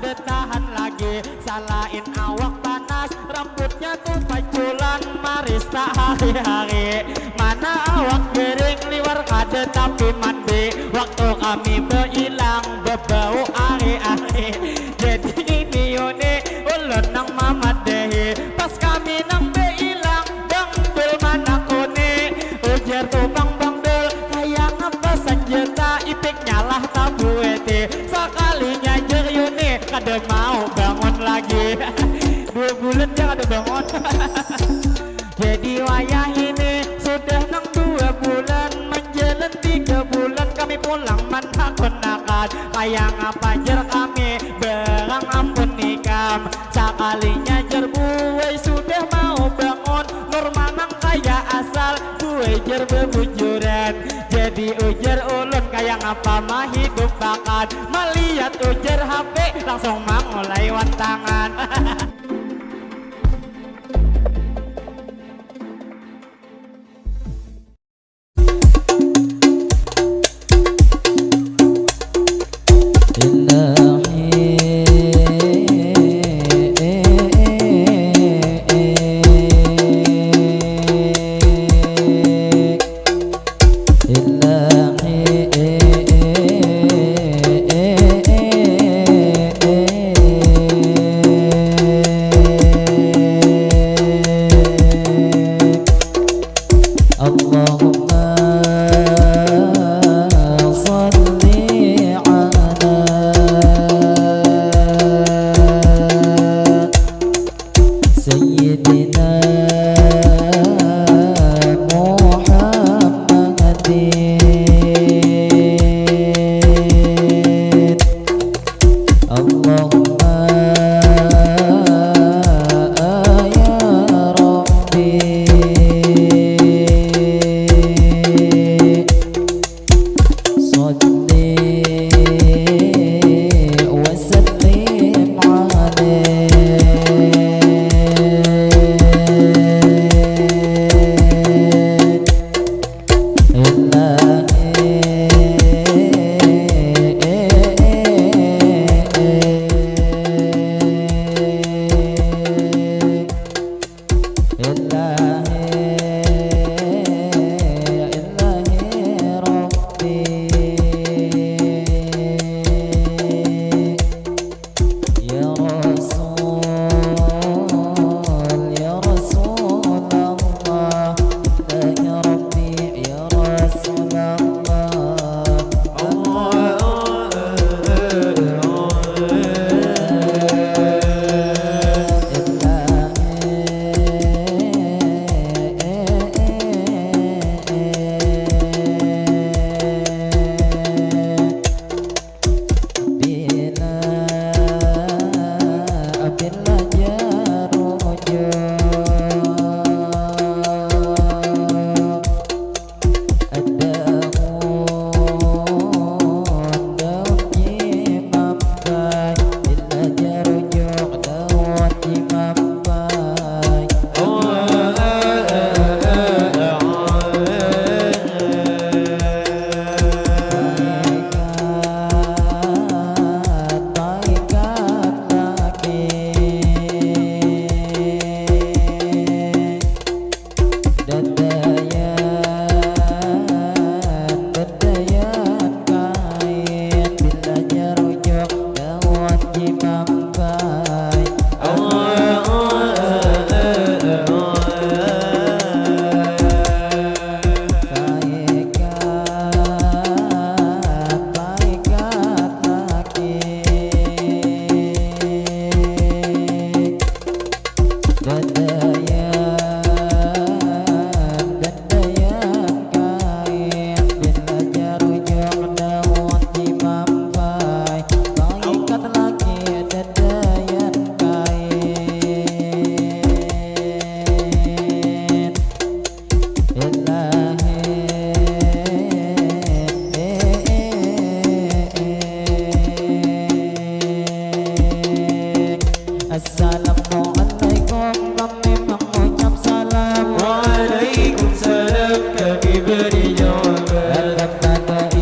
kada tahan lagi. Salahin awak panas, rambutnya tuh paculan maris tak hari-hari. Mana awak kering liwar kada tapi mandi. Waktu kami berhilang berbau ari-ari. Jadi ini yone ulun nang mamadehi. Pas kami nang berhilang bang dul mana kone. Ujar tuh bang dul kayak ngapa senjata ipik nyalah tabuete. Sekalinya jer yone kada mau bangun lagi. 2 bulan dia kada bangun. Jadi wayah ini sudah nang 2 bulan menjelang 3 bulan kami pulang mana konakan. Kayak ngapa jer kami berang ampun nikam. Sekalinya jer buai sudah mau bangun. Nurmanang kaya asal buai jer bebujuran. Jadi ujar ulun kayak ngapa mah hidup bakat. Melihat ujar HP langsung mangulai wantangan.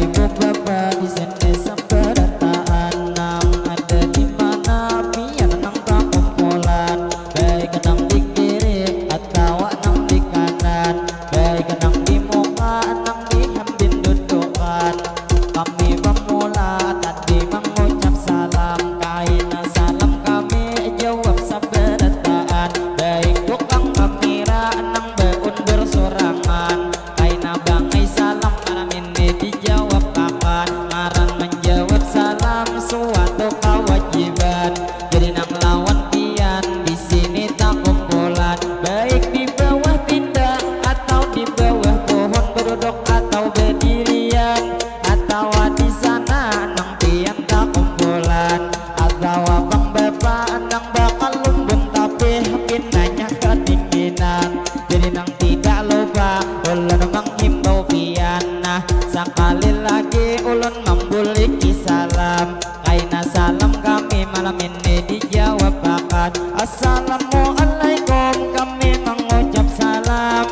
Ibu bapak di sini sepertaan nam ada di mana kami malam ini dijawab akan Assalamualaikum kami mengucap salam.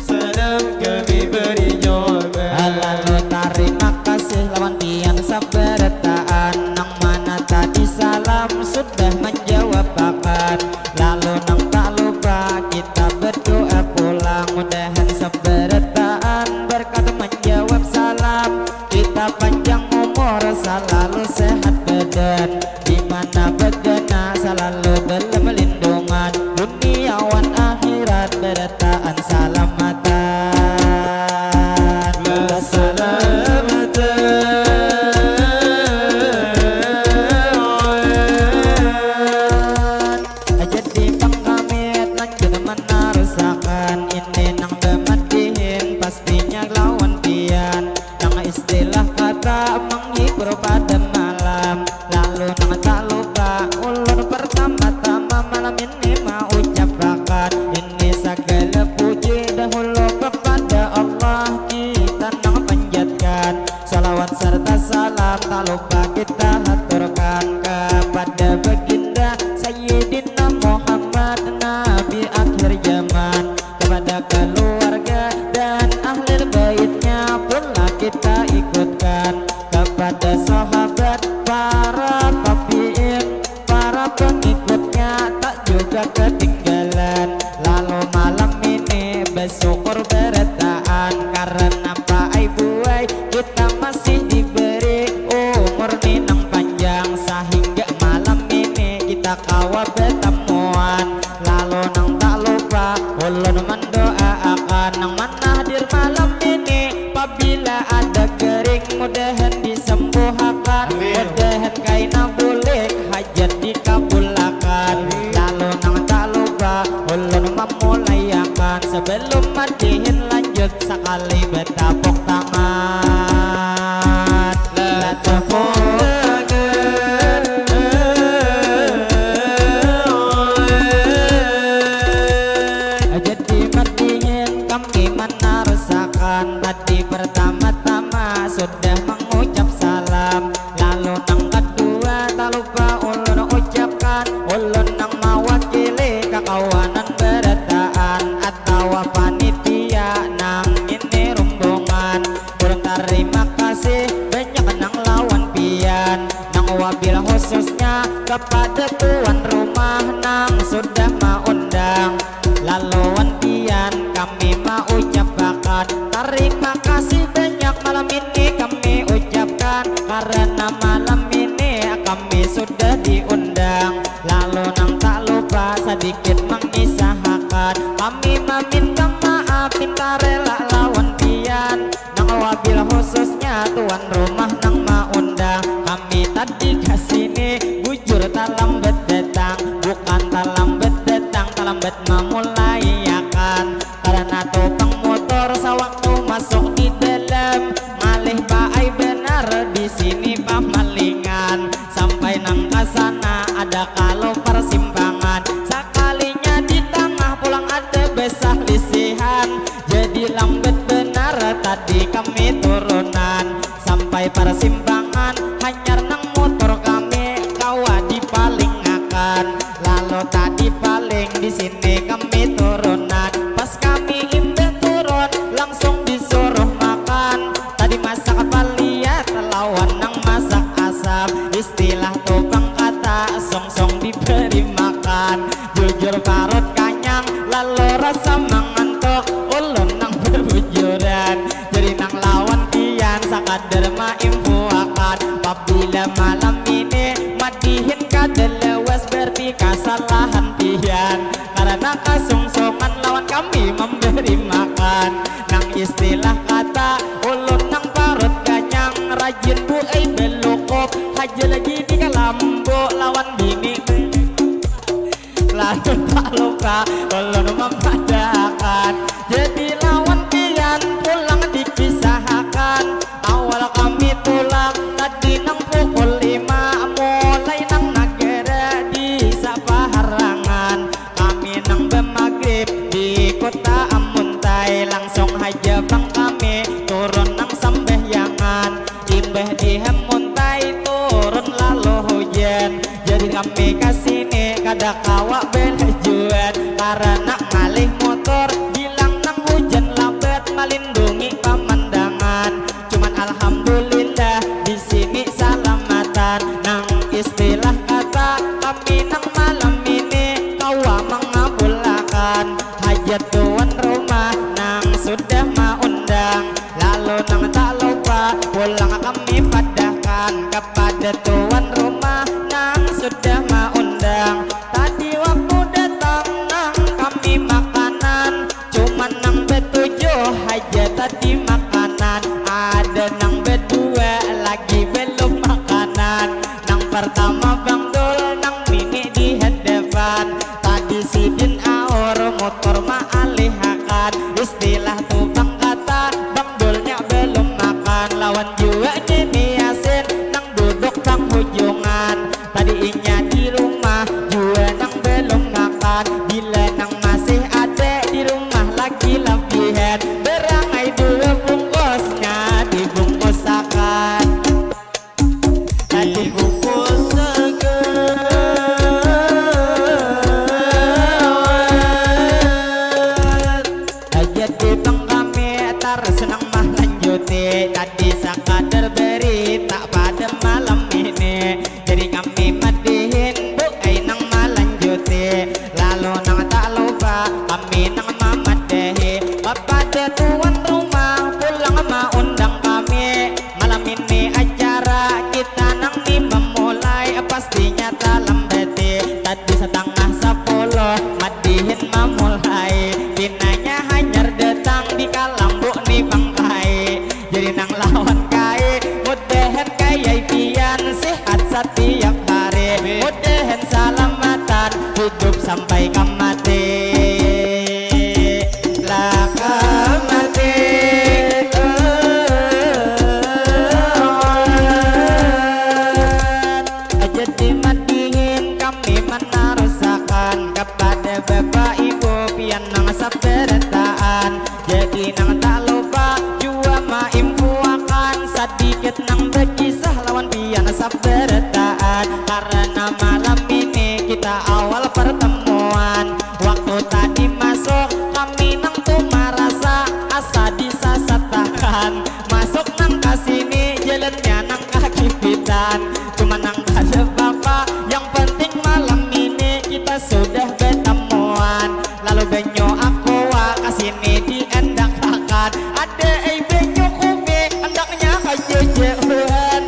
Salam kami beri jawaban. Lalu terima kasih lawan pian sabarataan nang mana tadi salam sudah menjawab akan. Lalu nang tak lupa kita berdoa pulang mudahan sabarataan berkat menjawab salam kita panjang umur selalu sehat badan dimana begana selalu dalam lindungan duniawan akhirat berataan salamatan. Jadi bang kami lanjut menarusakan ini nang dematihin pastinya lawan pian nang istilah kata menghibur pada malam. Lalu nang tak lupa ulun pertama-tama malam ini mau ucapkan ini segala puji dahulu kepada Allah kita nang panjatkan salawat serta salam tak lupa kita haturkan kepada baginda Sayyidina Muhammad Nabi akhir zaman kepada keluarga dan ahli baitnya pula kita ikutkan kepada sahabat para tabi'in para pengikutnya tak juga ketinggalan. Lalu malam ini bersyukur berataan karena Pak Buai kita masih diberi umur ninang panjang sehingga malam ini kita kawa bertemuan. Lalu nang tak lupa ulun mendoakan nang mana hadir malam ini apabila ada kering mudahan disembuhkan mudahan kaina boleh hajat dikabulkan. Lalu nang tak lupa ulun memulayakan sebelum madihin lanjut sekali bertepuk tangan. Bertepuk jadi madihin kami menarusakan tadi pertama-tama sudah mengucap salam. Lalu nang kedua tak lupa ulun ucapkan ulun nang mewakili kekawanan berataan atau panitia nang ini rombongan kurang terima kasih banyak nang lawan pian nang wabil khususnya kepada tuan rumah nang sudah mengundang. Lalu pian kami mau ucapkan terima kasih banyak malam ini kami ucapkan karena malam ini kami sudah diundang. Lalu nang tak lupa sedikit mengisahkan kami meminta maaf minta rela lawan pian nang wabil khususnya tuan rumah nang mengundang kami tadi kesini bujur tak lambat datang bukan tak lambat datang tak lambat memulayakan karena topang motor sewaktu masuk di dalam malih paai benar di sini pamalingan sampai nang kasana ada kalau persimpangan sekalinya di tengah pulang ada besar lisihan jadi lambat benar tadi kami turunan sampai persimpangan hanyar nang motor kami kawa dipalingakan. Lalu tadi paling di sini kami turunan pas kami imbe turun langsung disuruh makan tadi masak apa lihat lawan nang masak asam istilah topang kata song-song diberi makan jujur parut kanyang lalu rasa mengantuk ulun nang berbujuran jadi nang lawan pian sakadar maimpu akan apabila malam ini madihin kadelewas berarti kesalahan pian karena kasungsongan lawan kami memberi makan nang istilah kata ulun nang parut kanyang rajin buai belokop haja lagi di kalambo lawan bini lalu tak lupa ulun memadakan jadi lawan pian pulang dikisahkan awal kami tulang tadi nang pukul 5 mulai nang negara di Sapaharangan kami nang bemagrib di kota Amuntai langsung haja bang kami turun nang sembahyangan imbah di Amuntai turun lalu hujan hujan. Jadi kami kasini kada kawa belajuan karena ngalih motor bilang nang hujan labet melindungi pemandangan. Cuman alhamdulillah di sini salamatan. Nang istilah kata kami nang malam ini kawa mengabulkan hajat tuan rumah nang sudah mengundang. Lalu nang tak lupa pulang kami padahkan kepada tuan rumah nang sudah mengundang. Tadi waktu datang nang kami makanan cuman nang betujuh aja tadi makanan. Ada nang berdua lagi belum makanan. Nang pertama Bang Dul nang mini di hadapan. Tadi sidin aur motor ma'alihakan. Istilah tuh Bang kata Bang Dulnya belum makan. Lawan juga Nini Yasin nang duduk tang hujungan. Tadi inya di rumah juga nang belum makan. Bila nang masih ada di rumah lagi lapihan. Berangai dua bungkusnya dibungkusakan. Tadi jadi bang kami tar senang mah lanjuti. Tadi sakadar berita pada malam ini. Jadi kami madihin bukai nang malanjuti. Lalu nang tak lupa kami nang mamadehi kepada tuan rumah pulang undang kami. Malam ini acara kita nang ni memulai pastinya dalam beti. Tadi setengah 10 madihin memulai. Binanya hanyar datang di kalambu ni bangkai. Jadi nang lawan kai mudahan kaya pian sehat setiap hari. Mudahan salamatan hidup sampai kamati. Laka mati jadi madihin kami menarusakan kepada bapak ibu pian nang saberataan. Jadi nang tak lupa jua maimpuakan sedikit nang berkisah lawan pian saberataan. Karena malam ini kita awal pertemuan. Waktu tadi masuk kami nang tuh merasa asa disasatakan. Masuk nang kasini jalannya nang kaki pitan. Cuma nang ada bapak yang penting malam ini kita sudah bertemuan. Lalu benyo aku kasini diendakakan. Ada benyo umi hendaknya kajejeuan.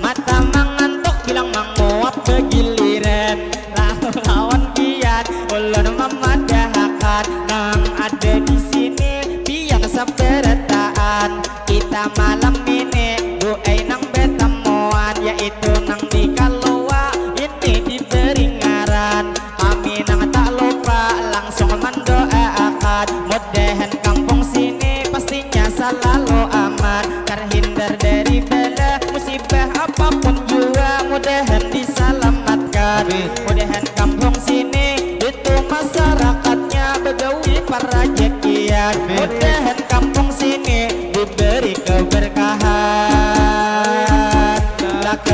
Mata mengantuk bilang menguap begiliran. Lalu lawan kian ulun memadahakan. Nang ada di sini biang saberataan. Kita malam ini buai nang bertemuan. Yaitu nang di Kalua ini diberi ngaran. Kami nang tak lupa langsung mendoakan. Mudahan kampung sini pastinya selalu aman. Terhindar dari bala musibah apapun juga. Mudahan diselamatkan. Mudahan kampung sini itu masyarakatnya begawi parajekian. Mudahan kampung sini diberi keberkahan. Tak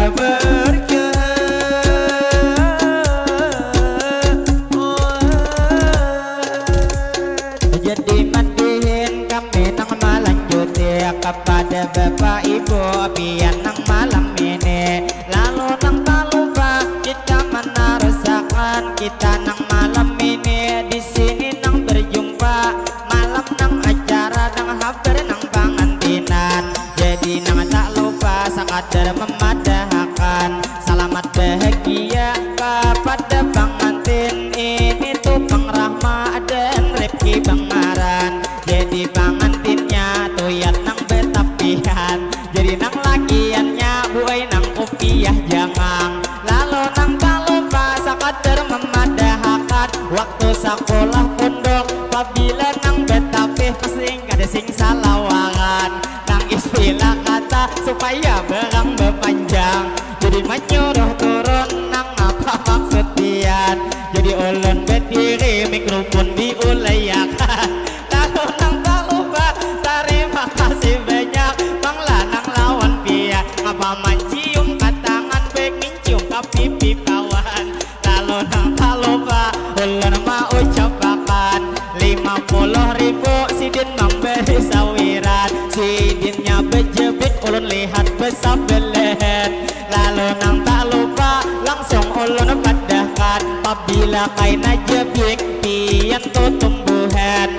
jadi madihin kami nang melanjuti kepada bapak ibu pian nang malam ini. Lalu nang tak lupa kita menarusakan. Kita nang malam ini di sini nang berjumpa. Malam nang acara nang hampir nang pengantinan. Jadi nang tak lupa sakadar memadahakan. Selamat bahagia kepada pengantin ini tuh Bang Rahma dan Rifki Bangaran. Jadi pengantinnya tuh ya nang betapihan. Jadi nang lakiannya buai nang kopiah jangang. Lalu nang tak lupa sakadar memadahakan. Waktu sekolah pondok apabila nang betapih pasti ada sing salawangan. Nang istilah kata supaya berang berpanjang. Jadi menyuruh turun nang apa maksud pian. Jadi ulun berdiri mikrofon diulayakan. Lalu nang tak lupa terima kasih banyak Bang Lanang lawan pian. Apa mencium ke tangan pengen cium ke pipi kawan. Lalu nang tak lupa ulun mau ucapakan 50.000 sidin memberi sawiran. Sidinnya bejebit ulun lihat besabelet. Lalu nang tak lupa langsung ulun padahkan. Apabila kaina jebik pian tu tumbuhan.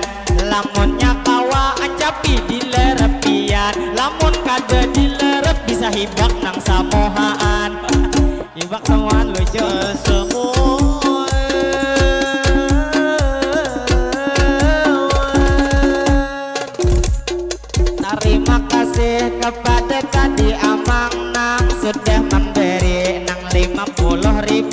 Lamunnya kawa ancapi dilerep pian. Lamun kada dilerep bisa hibak nang samohaan. Hibak samohaan lucu semua. Terima kasih kepada tadi amang nang sudah memberi nang 50.000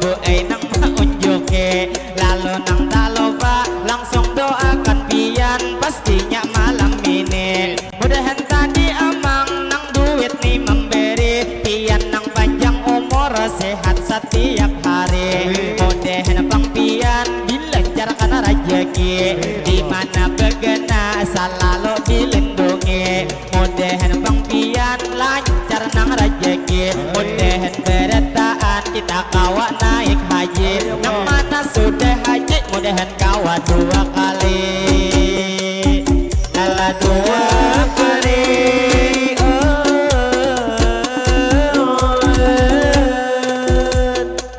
bu nang mengunjuki. Lalu nang tak lupa langsung doakan pian pastinya malam ini. Mudahan tadi amang nang duit nih memberi pian nang panjang umur sehat setiap hari. Mudahan bang pian dilancarkan rezeki di mana begena selalu dilindungi. Mudahan bang pian lancar nang rezeki. Mudahan beretaan kita kawa naik haji. Nang mana sudah haji mudahan kawa 2 kali. Lala 2 kali.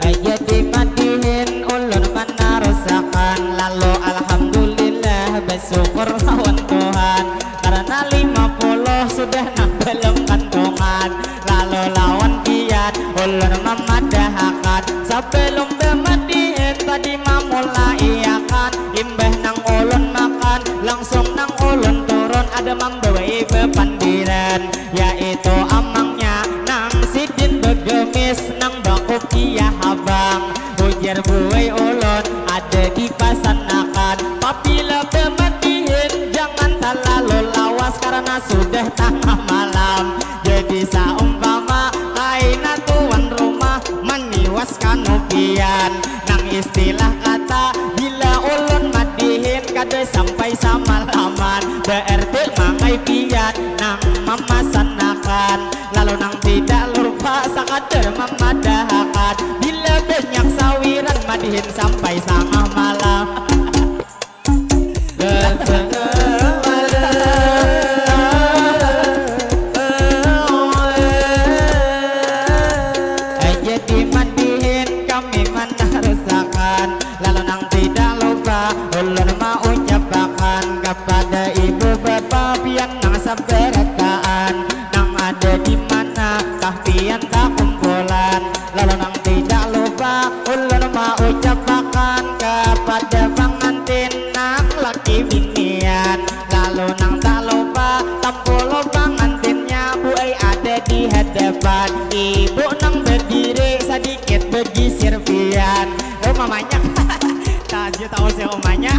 Aja dimadihin ulun mana rusakan. Lalu alhamdulillah bersyukur lawan Tuhan. Karena 50 sudah nak belum kantongan. Lalu lawan pian ulun memadahakan. Sebelum bermadihin tadi mamulai akan. Imbah nang ulun makan langsung nang ulun turun. Ada membawai bepandiran yaitu amangnya nang sidin begemis nang bakuk iya habang. Ujar buai ulun ada di pasanakan. Apabila bermadihin jangan terlalu lawas karena sudah tengah malam. Jadi saumpama kaina tuan rumah meniwaskan upian. Nang istilah kata bila ulun madihin kada sampai samalaman. Berarti mangai pian nang memasanakan. Lalu nang tidak lupa sakadar memadahakan. Bila banyak sawiran madihin sampai tengah malam. Jadi mandihin kami menarusakan. Lalu nang tidak lupa ulun mau ucapakan kepada ibu bapak pian nang saberkaan. Nang ada di mana kah pian tak kumpulan. Lalu nang tidak lupa ulun mau ucapakan kepada pengantin nang laki binian. Lalu nang tak lupa tampolo pengantinnya buai ada di hadapan. Ibu nang berdiri sedikit bagi sirpian. Oh mamanya tahu tahu si omanya.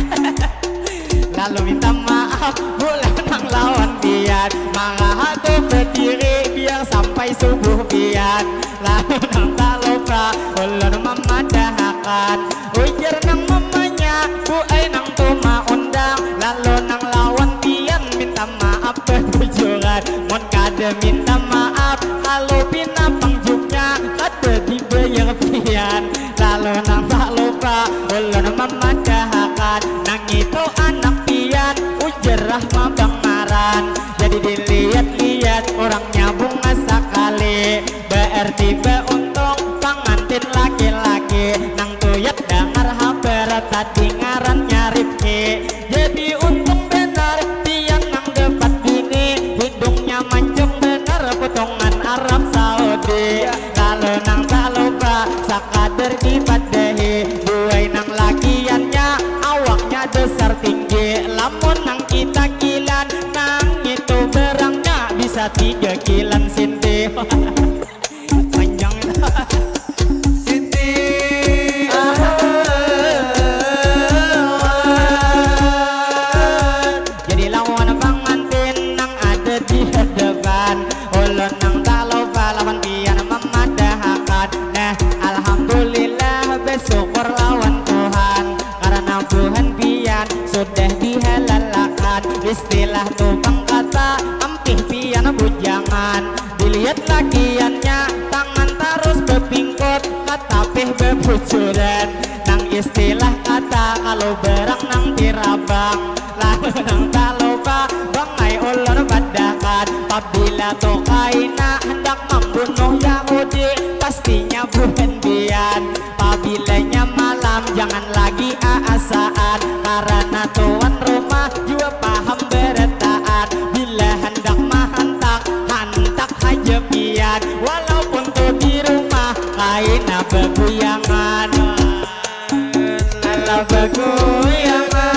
Lalu minta maaf bulan nang lawan pian. Mangga tu berdiri biar sampai subuh pian. Lalu nang tak lupa ulun memadahakan. Ujar nang mamanya buai nang tuma undang. Lalu nang lawan pian minta maaf bertujuan. Mon kada minta maaf lalu pina pangjuknya kada dibayar pian. Lalu nang tak lupa ulun memadahakan. Nang itu anak pian ujarah mabangaran. Jadi dilihat-lihat orangnya bunga sekali. Berarti beuntung pengantin laki-laki. Nang tuyat dengar haber tadi ngarannya Rifki. Jadi untung benar pian nang depan bini. Hidungnya mancung benar potongan Arab Saudi. Lalu nang tak lupa sakadar dipadahi. Buai nang lakiannya awaknya besar tinggi. Lamun nang kita kilan nang itu berangnya bisa 3 kilan sinti. Panjang itu Siti jadi lawan pengantin nang ada di hadapan. Ulun nang tak lupa lawan pian memadahakan. Nah alhamdulillah bersyukur lawan Tuhan. Karena Tuhan pian sudah dihalalakan. Istilah tupang kata ampih pian bujangan. Dilihat lakiannya tangan terus berpingkut. kiamat tapi bebujuran. Nang istilah kata kalau berang nang tirabang. Lalu nang tak lupa bangai ulun badakan. Apabila Tokaina hendak membunuh Yahudi pastinya bukan bian. Pabilanya malam jangan lagi aasaan, karena tuan rumah juga paham bertaat. Bila hendak mahantak hantak aja pian, walaupun tuh di rumah kaina beguyangan. Lala beguyangan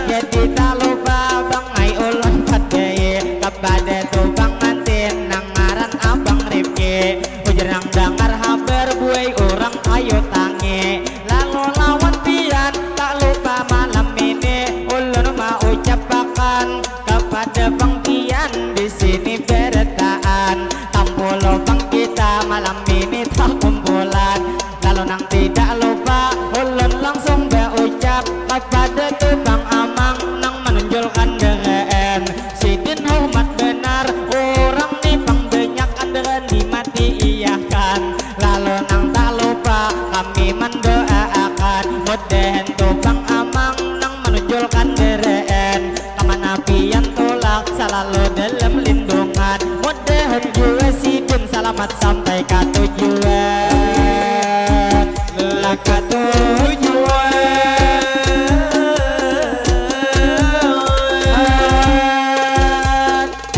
jadi tak lupa bangai ulun padai kepada tubang ngantin nang ngaran abang Rifki. Ujarang dengar haber buai orang kayu tangi. Lalu lawan pian tak lupa malam ini ulun mau ucapakan kepada bang pian di sini bertaan. Tampulo bang kita malam ini tak kumpulan. Lalu nang tidak lupa ulun langsung berucap kepada tubang amang nang menunjukkan dengan sidin hormat benar orang ni bang banyak anderan dimati iyakan. Lalu nang tak lupa kami mendoakan mudahan tubang amang nang menunjukkan dengan kemana pian tolak selalu dalam lindungan. Mudahan juga sidin selamat sampai ke tujuan. Laka tujuan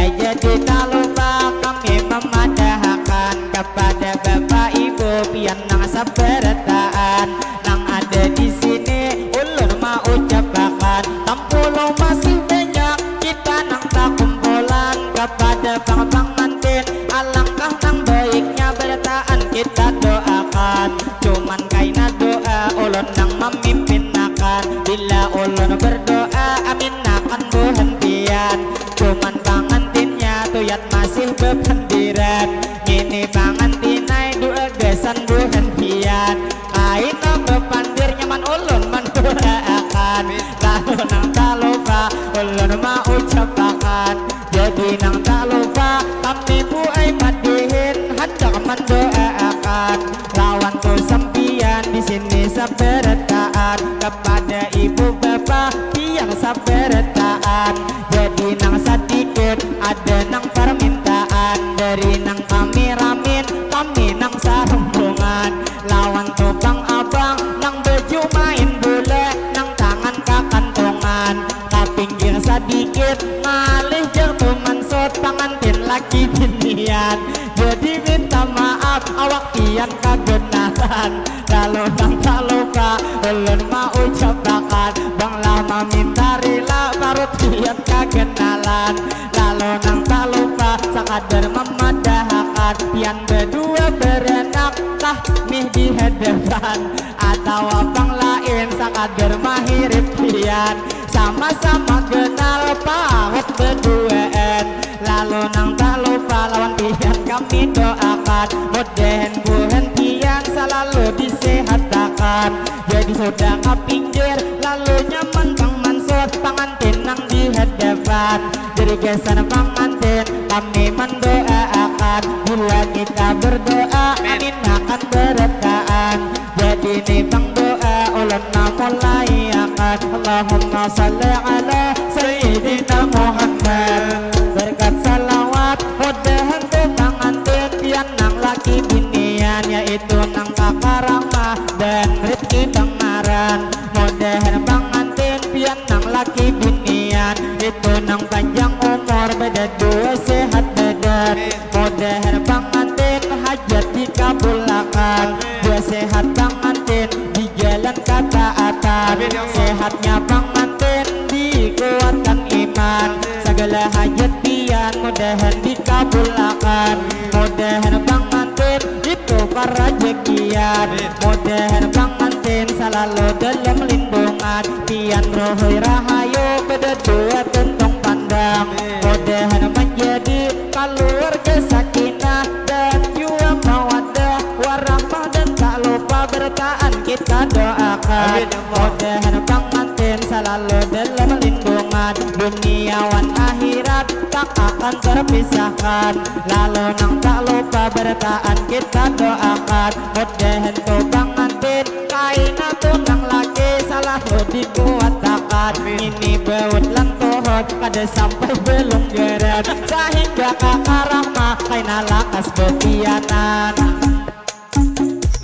jadi tak lupa kami memadahkan kepada bapak ibu pian nang sabarataan nang ada di sini ulun mau ucapakan. Tampulo masih banyak kita nang tak kumpulan kepada bang mantin. Alangkah nang baiknya bertaan kita doakan. Cuman kaina doa ulun nang memimpin akan. Bila ulun berdoa amin akan berhentian. Cuman pangantinnya tuyat masih bependiran. Ini pangantinai dua gesan berhentian. Kaina bepandir nyaman ulun mendoakan. Lalu nang tak lupa ulun mau ucapakan. Jadi nang tak lupa kami buai madihin hendak mendoakan. Lawan tu sempian di sini sabarataan kepada ibu bapak pian sabarataan. Jadi nang sedikit ada nang permintaan dari nang kami ramin kami nang saruntungan. Lawan tu bang abang nang baju main bola nang tangan kakantongan. Kapinggir sedikit malih jeng tu mansut pangantin laki binian. Jadi minta maaf awak pian kagenalan. Lalu nang tak lupa ulun mau ucapakan bang lama minta rela baru pian kagenalan. Lalu nang tak lupa sekadar memadahkan pian berdua berenak tah nih di hadapan. Atau abang lain sekadar mahirip pian sama-sama kenal pahut berduaan. Lalu nang tak lupa lawan pian kami doakan mudahan buhentian selalu disehatkan. Jadi sudah kapinggir lalu nyaman bang mansur pangantin nang di hadapan. Jadi gesan pangantin kami mendoakan. Bila kita berdoa amin akan berkaan. Jadi nih bang doa ulun mulai akan. Allahumma salli ala sayyidina Muhammad. Berkat salawat mudahan tu pangantin pian nang laki binian yaitu nang kakak Rahmah dan Rizki bang Maran. Mudahan pangantin pian nang laki binian itu nang panjang umur beda dua sehat badan. Mudahan pangantin hajat dikabulkan. Dua sehat pangantin di jalan ketaatan. Sehatnya pangantin dikuatkan iman. Segala hajat pian mudahan dikabulkan. Mudahan pangantin ditukar rezekian. Mudahan pangantin selalu dalam lindungan. Pian rohoi rahayu beda dua tentung pandang. Mudahan menjadi keluarga sakinah dan juga mawaddah warahmah dan tak lupa bertaan kita doakan. Mudahan pangantin selalu dalam lindungan duniawan akhirat. tak akan terpisahkan. Lalu nang tak lupa bertaan kita doakan. Mudahan tobang ngantin kaina tunang laki salah dikuatakan. Ini baut lan tuhut kada sampai belum geran. Sehingga kakak rahmah kaina lakas betianan.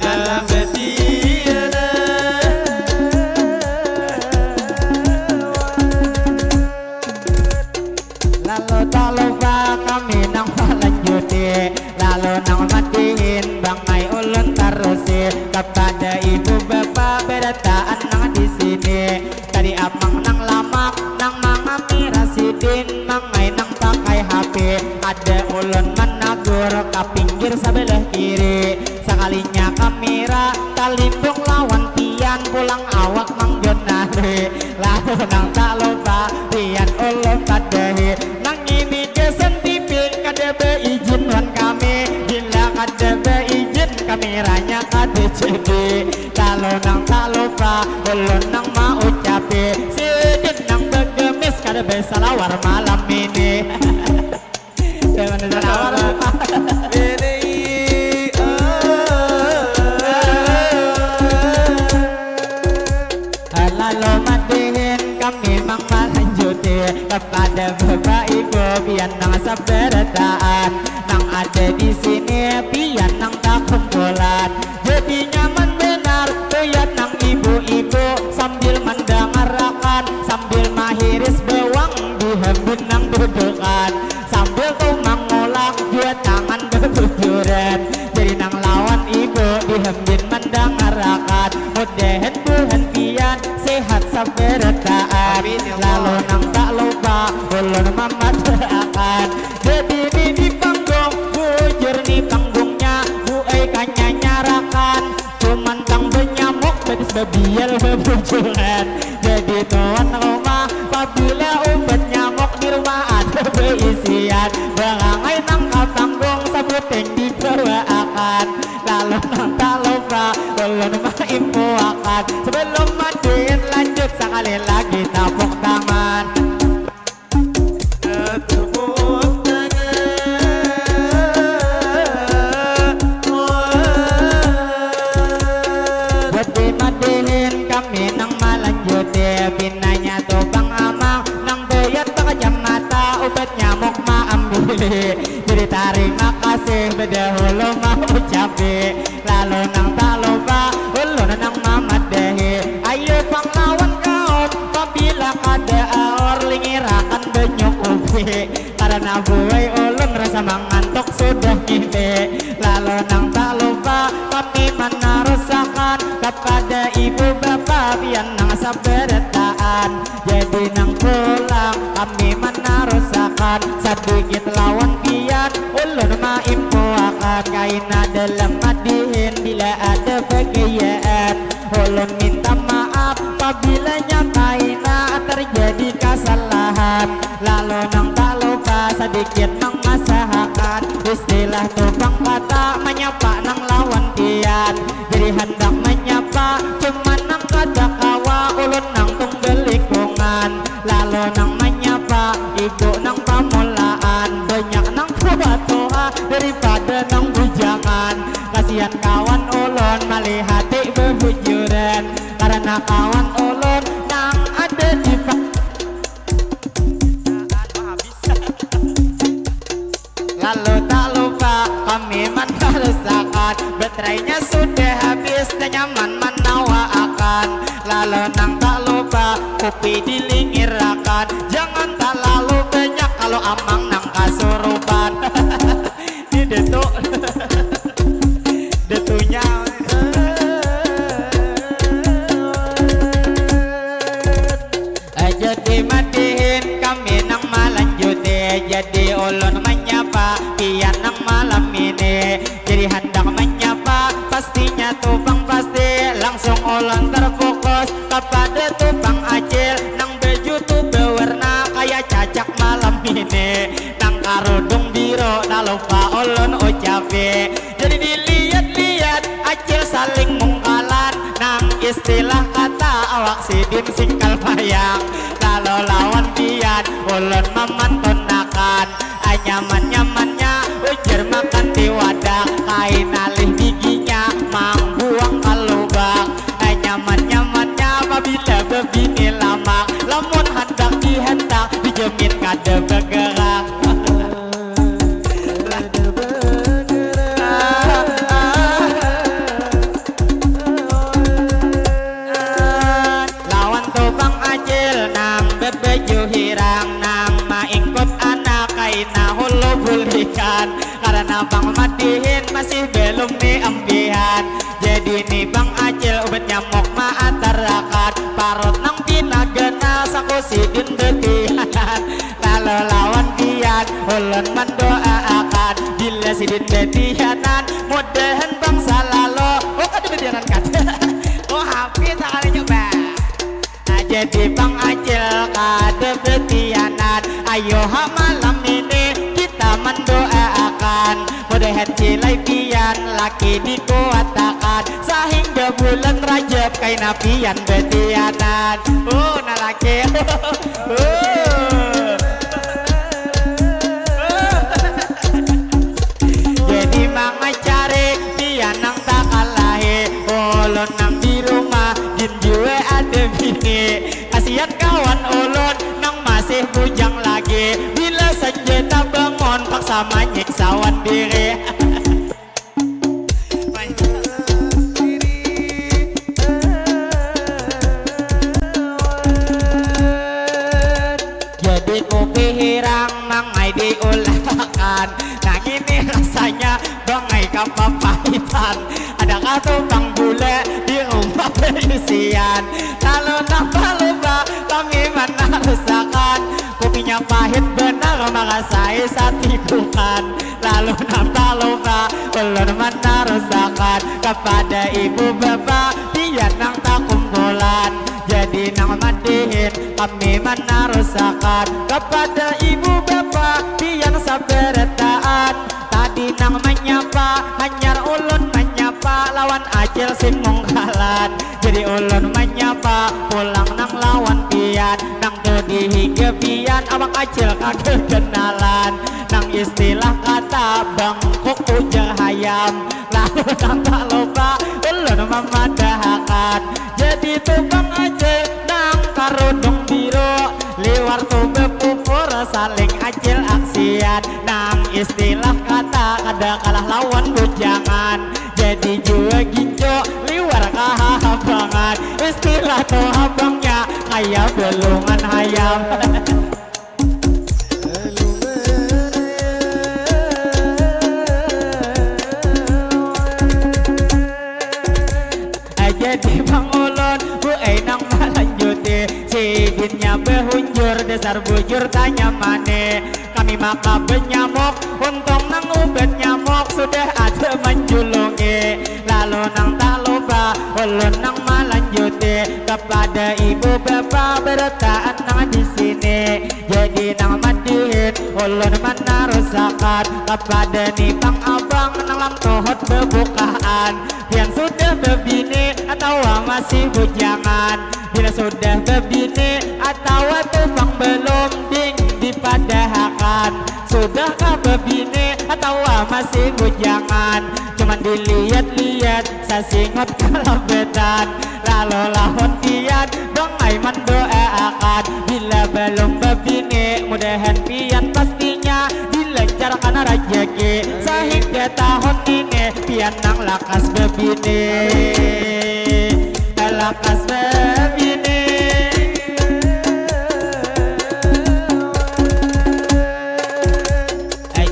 Dalam betiana lalu tak lupa kami nang melanjuti. Lalu nang matiin bangai ulun tarusi. Kepada ibu bapak berataan nang di sini. Tadi amang nang lamak nang mangami rasidin. Mangai nang pakai HP. Ada ulun menagur ke pinggir sebelah kiri. Sekalinya kamera talimbung lawan pian pulang awak mang jonari. Lalu nang tak lupa pian ulun padahi. Nang ini kesen TV kada beizin wan kami. Gila kada beizin kameranya kada jadi. Lalu nang tak lupa ulun nang mau ucapi. Sidin nang begemis kada besalawar malam ini. Jangan salawar. Lalu madihin kami mang melanjuti. Kepada bapak ibu pian nang saberataan. Nang ada di sini pian nang tak kumpulan. Jadi nyaman benar lihat nang ibu-ibu sambil mendengarkan. Sambil mahiris bewang dihembun nang dudukan. Sambil tuh mangolak dua tangan berbujuran. Jadi nang lawan ibu dihembun mendengarkan. Mudahan Tuhan pian sehat saberataan. Lalu nang tak lupa ulun mematahkan. Jadi di panggung bujur ni panggungnya bu kanya nyarakan. Cuman kang benyamuk betis bebiel bebujuran. Jadi tuan rumah apabila obat nyamuk di rumah ada beisian. Berangai nang kau tanggung sabuting dibawakan. Lalu nang tak lupa ulun maimpuakan. Sebelum matiin lanjut sekali lagi tepuk tangan. tepuk tangan. Jadi madihin kami nang melanjuti. Pinanya tobang amang nang doyat pakajam mata. Obat nyamuk maambili. Jadi terima kasih bedahulu mau ucapi. Lalu nang tak lupa ulun nang mamadahi. Ayo pahlawan kaum apabila kada aor lingirakan benyok ubi. Karena buai ulun rasa mengantuk sudah ngimpi. Lalu nang tak lupa kami menarusakan. Kepada ibu bapak pian nang saberataan. Jadi nang pulang kami menarusakan. Sedikit lawan pian ulun maimpuakan. Kaina dalam madihin bila ada bagayaan. Ulun minta maaf apabila nyataina terjadi kesalahan. Lalu nang tak lupa sedikit nang masahakan. Istilah tubang kata menyapa nang lawan pian. Jadi hendak menyapa cuman nang kada kawa. Ulun nang tunggal lingkungan. Lalu nang menyapa ibu nang pamulaan. Banyak nang tua-tua daripada nang bujangan. Kasihan kawan ulun melihat bebujuran. Karena kawan ulun nang ada di lalu tak lupa kami menarusakan. Baterainya sudah habis dan nyaman menawakan. Lalu nang tak lupa kopi dilingirakan. Jangan terlalu banyak kalau amang nang kasurupan. Ini detuk detunya. Jadi madihin kami nang melanjuti. Jadi ulun menyapa pian nang malam ini. Jadi hendak menyapa pastinya tubang pasti. Langsung ulun terfokus kepada tubang acil. Nang baju tu berwarna kayak cacak malam ini. Nang karudung biru tak lupa ulun ucapi. Jadi dilihat-lihat acil saling mungkalan. Nang istilah kata awak sidin singkal bayang. Lalu lawan pian ulun memantunakan. pian nyaman-nyamannya ujar makan di wadah kain alih giginya mang buang kalubang nyaman-nyamannya apabila bebini lama lamun hendak dihentak dijamin kada bergerak lawan tobang ajil nang bebeju hirang nang maingkot anak kaina hulu bulikan karena bang matihin masih belum diambihan jadi nih bang ajil obat nyamuk maatarakan parot nang pinagena saku sidin detihan kalau lawan kian ulun mendoakan bila sidin detihanan mudahan bang salalo oh kada betianan kata oh hampir sekali nyoba jadi bang acil kada betianan ayo ha malam ini kita mendoakan mudahan cilai pian laki dikuatakan sehingga bulan Rajab kaina pian betianan nah laki jadi manga cari pian nang tak kalahe ulun nang di rumah jin jue ada bini kasihan kawan ulun nang masih bujang lagi bila senjata bangun paksa menyiksawan diri jadi kopi hirang mangai diulakan nang ini rasanya bangai kapapahitan adakah tukang bule di rumah berisian kalau nampak lupa kami mana rusakan kopinya pahit benar maka saya satikukan lalu nampak lupa ulun mana rusakan kepada ibu bapak dia nang tak kumpulan jadi nang mandihin kami mana rusakan kepada ibu bapak dia saberetaan tadi nang menyapa hanyar ulun menyapa lawan acil sing mongkalan jadi ulun menyapa pulang nang lawan pian nang tadi hingga pian abang acil kagak kenalan nang istilah kata bangkok ujar hayam lalu nang tak lupa ulun memadahkan jadi tukang acil nang karudung biru liwar tuh bepupur saling acil aksian nang istilah kata kada kalah lawan bujangan jadi jua ginjo liwar kahabangan istilah tuh abangnya kayak belungan hayam jadi bang ulun bu nang melanjuti sidinnya behunjur dasar bujur tanya mane kami maka benyamuk untung nang ubat nyamuk sudah ada menjulungi lalu nang tak lupa ulun nang melanjuti kepada ibu bapak bertahan nang di sini jadi nang mandihin ulun mana rusakan kepada nih bang abang nang lam tohot bebukaan yang sudah bebini atau masih bujangan bila sudah bebini atau tupang belum ding dipadahkan sudahkah bebini atau masih bujangan cuman dilihat-lihat sasingot kalabetan lalu lahon pian bangai mendoakan bila belum bebini mudahan pian pastinya dilancarkan rejeki sehingga tahun ini pian nang lakas bebini lakas bebini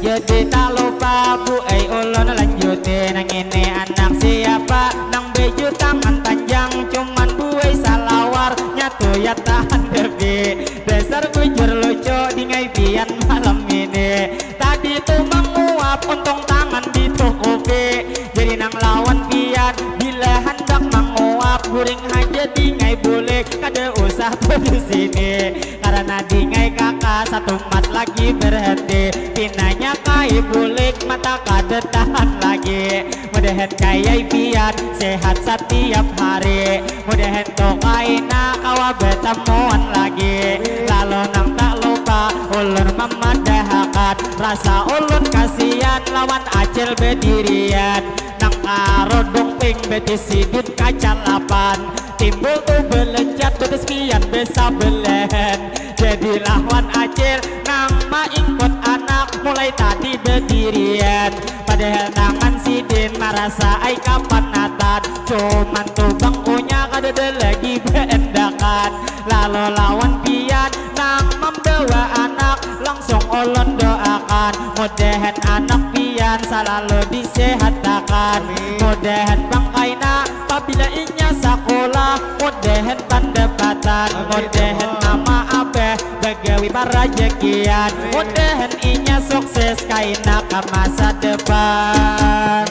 jadi tak lupa bu ulun lanjutin nang ini anak siapa nang beju tangan panjang cuman buai salawar nyatu ya tahan debi dasar bujur lucu dingai pian malam ini tadi tuh menguap untung tangan ditukupi jadi nang lawan pian bila hendak menguap guring aja dingai boleh kada usah di sini karena dingai kakak satu mat lagi berhenti pinanya kai bulik mata kada tahan lagi mudahan kaya pian sehat setiap hari mudahan to kaina kawa betemuan lagi lalu nang tak lupa ba ulun memadahakan rasa ulun kasihan lawan acil bedirian nang karodong ping betis sidin kacalapan timbul tuh belencat betis pian besa belen jadi lawan acil nang maingkot anak mulai tadi bedirian padahal nangan sidin merasa ai kapan natan cuman tuh bangkunya kadede lagi beendakan lalu lawan pian nang membawa anak langsung ulun doakan mudahan anak pian selalu disehatakan mudahan bangkaina apabila inya sekolah mudahan pendapatan mudahan nama abeh bagawi parajekian mudahan inya sukses kaina ke masa depan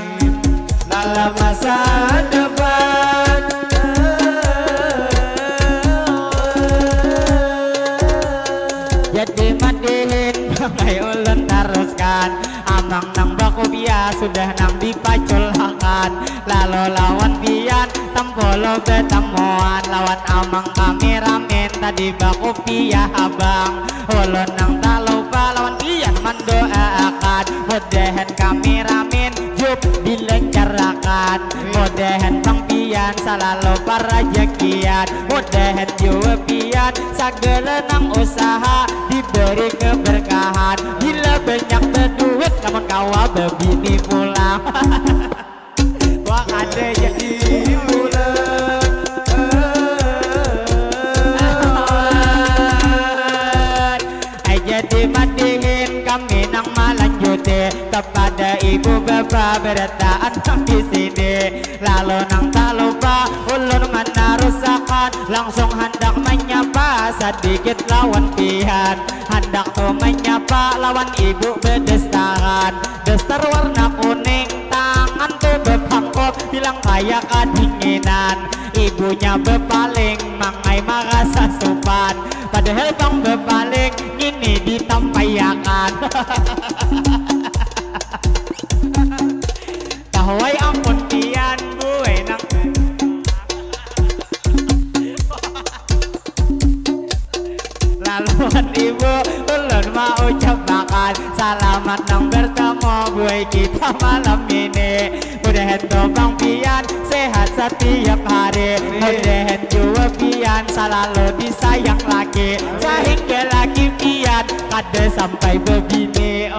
dalam masa depan jadi mandihin bangai ulun teruskan amang nang baku bias sudah nang dipaculakan lalu lawan pian tempolo betemuan lawan amang kameramen tadi baku pia abang ulun nang tak lupa lawan pian mendoakan mudahan kameramen jub dilencarakan mudahan bang pian selalu parajekian mudahan jua pian segala nang usaha diberi keberkahan bila banyak berduit namun kawa bebini pulang wah ada jadi pulang jadi mandihin kami nang melanjuti kepada ibu bapak bertaan di sini lalu nang tak lupa ulun menarusakan langsung hendak menyapa sedikit lawan pian hendak tuh menyapa lawan ibu bedestaran dester warna kuning tangan tuh bepangkop bilang kayak kedinginan ibunya bepaling mangai merasa sopan padahal bang bepaling ini ditampayakan tahwai ampun pian gue nang laluan ibu ulun mau ucapkan selamat nang bertemu gue kita malam ini mudahan bang pian sehat setiap hari mudahan jua pian selalu disayang lagi sehingga lagi pian kada sampai begini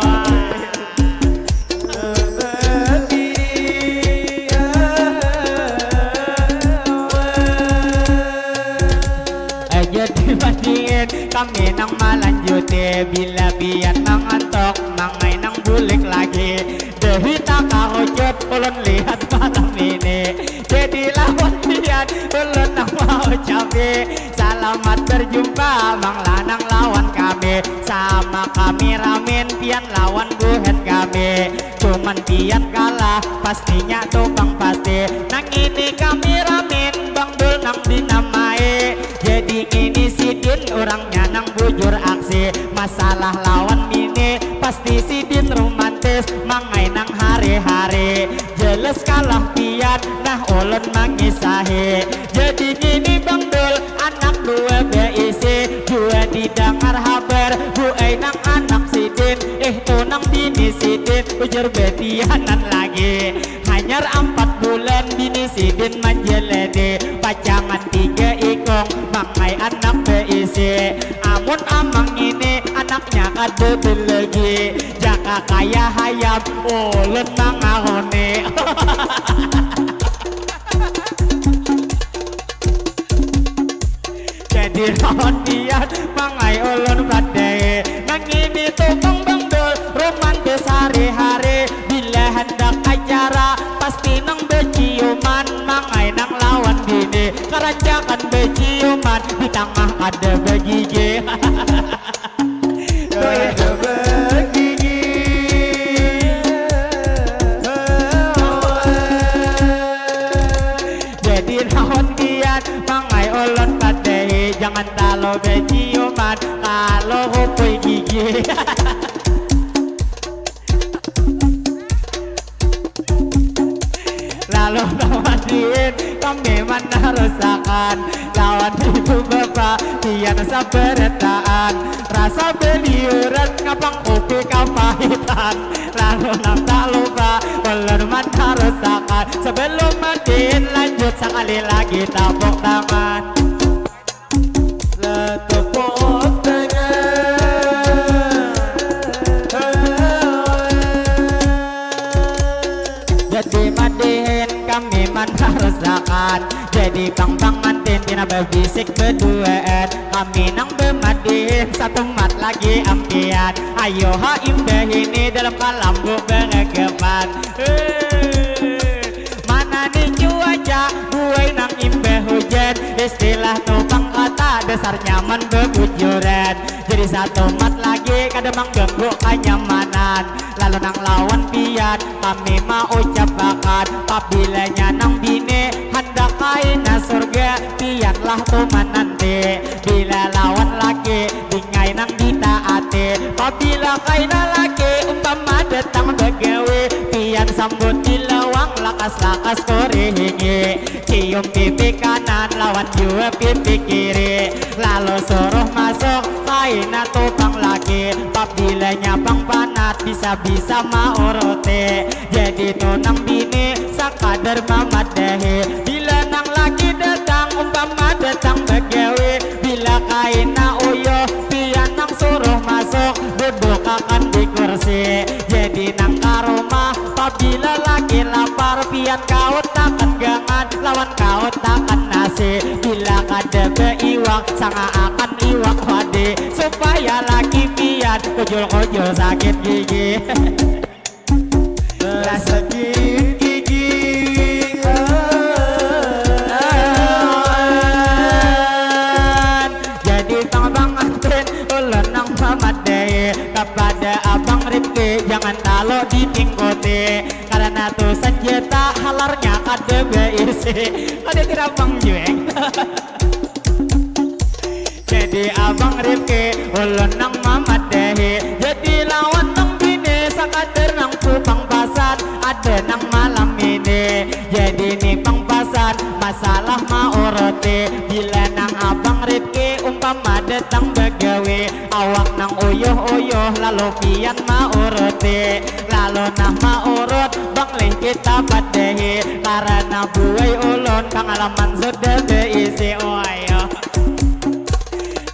jadi bandingin kami nang melanjuti bila pian mengantuk mangai nang bulik lagi dehi tak kahujud ulun lihat malam ini jadi lawan pian ulun nang mau cabe selamat berjumpa bang lanang lawan kami sama kami ramen pian lawan buhen kami cuman pian kalah pastinya tuh bang pasti nang ini kami ramen bang dul nang dinamai jadi ini sidin orangnya nang bujur aksi masalah lawan ini pasti sidin romantis mangai nang hari-hari jelas kalah pian nah ulun mangisahi jadi gini bang dul anak dua BIC dua didengar haber buai nang anak sidin tuh nang bini sidin ujur betianan lagi hanyar 4 bulan bini sidin manjelede pacangan 3 ikong mangai anak BIC amun amang ini anaknya kadebel lagi jaka kaya hayam ulun mangahone jadi lawan pian mangai ulun badai nang ini tukang bangdul romantis hari-hari bila hendak acara pasti nang beciuman mangai nang lawan bini keranjakan beciuman di tengah ada begigi ada begigi jadi lawan pian mangai ulun badai jangan talo beciuman kalau hupui gigi lalu lawan diin kami menarusakan lawan ibu bapak pian sabarataan rasa beliuran ngapang kopi kapahitan lalu nang tak lupa ulun mata rusakan sebelum mandiin lanjut sekali lagi tepuk tangan Tepuk jadi mandiin kami mata rusakan jadi bang mantin tina berbisik berduaan kami nang bermandiin satu mat lagi ampian ayo ha imbah ini dalam kalambu bergepan mana nih cuaca gue nang imbah hujan istilah tupang kata dasar nyaman bebujuran jadi satu mat lagi kadang ganggu kenyamanan lalu nang lawan pian kami mau ucap bakat pabilanya nang bine hendak kaina surga pianlah tuman nanti bila lawan laki dingai nang ditaati pabila kaina laki umpama datang begawe pian sambut di lawang lakas-lakas korehingi cium pipi kanan lawan jua pipi kiri lalu suruh masuk kaina tupang laki pabila nyabang panat bisa-bisa mau rote jadi tunang bini sakadar mamadahi bila nang laki datang umpama datang begawe bila kaina uyo pian nang suruh masuk duduk akan di kursi jadi nang karomah pabila laki lapar pian kau takkan gangan lawan kau takkan nasi bila kada beiwak sanga akan iwak wade supaya laki pian kujul-kujul sakit gigi sakit gigi jadi bang anten ulun nang pamadai kepada abang Rifki jangan talo ditingkote karena tuh senjata halarnya kada beisi kada tidak bang jueng jadi abang Rifki ulun nang mamadai jadi lawan nang bini sakadar nang tupang pasan ada nang malam ini jadi nih pang pasan masalah mau rote bila nang abang Rifki umpama datang begawe awak nang uyuh-uyuh lalu pian mau rote lalu nah mau rot bang leh kita padehi karena buai ulun pengalaman sudah beisi ayo